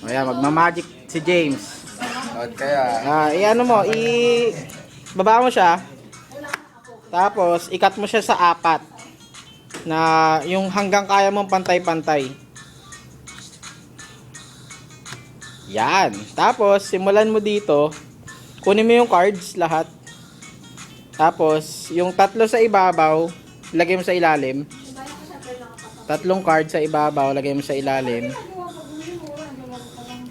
Ayan, magmamagic si James. At kaya, Ano mo, baba mo siya. Tapos, ikat mo siya sa 4. Na yung hanggang kaya mong pantay-pantay. Yan. Tapos, simulan mo dito. Kunin mo yung cards lahat. Tapos, yung 3 sa ibabaw, lagay mo sa ilalim. 3 cards sa ibabaw, lagay mo sa ilalim.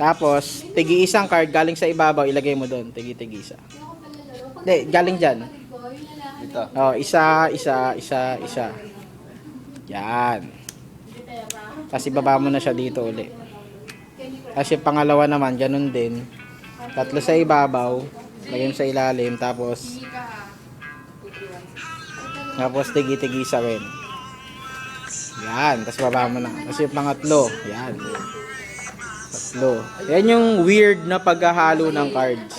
Tapos, tigi-isang card galing sa ibabaw, ilagay mo doon. Tigi-tig-isa. Hindi, galing dyan. dito. Oh, isa. Yan. Tapos ibaba mo na siya dito uli. Tapos yung pangalawa naman, ganun din. 3 sa ibabaw, lagay mo sa ilalim, tapos tigi-tigisa rin. Yan, tapos baba mo na. Tapos yung pangatlo, yan. 3. Yan yung weird na paghahalo ng cards.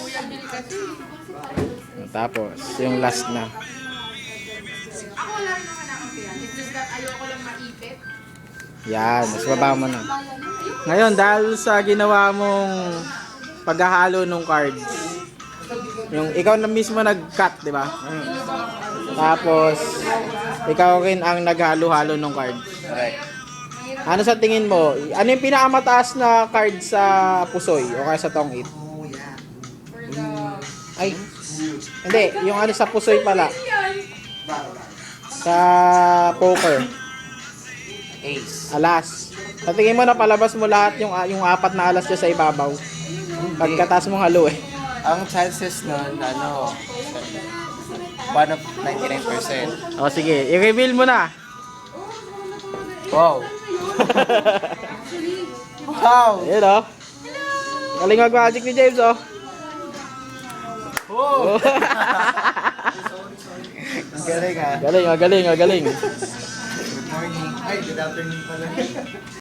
Tapos, yung last na. Ako wala rin naman ako yan. It's just that ayoko lang maipit. Yan, tapos baba mo na. Ngayon, dahil sa ginawa mong paghahalo ng cards, yung ikaw na mismo nag-cut, di ba? Tapos, ikaw rin ang naghalo-halo ng cards. Correct. Ano sa tingin mo? Ano yung pinakamataas na card sa pusoy o kaya sa tong-it? Ay, hindi. Yung ano sa pusoy pala. Sa poker. Ace. Alas. Sa tingin mo na palabas mo lahat yung 4 na alas dyan sa ibabaw. Pagkataas mong halo eh. Ang chances nun, 1 of 99%. O sige, i-reveal mo na. Wow. Wow. Ayun o. Galing mag-magic ni James o. Oh. Galing ha. Galing. Good morning. Ay, good afternoon pala.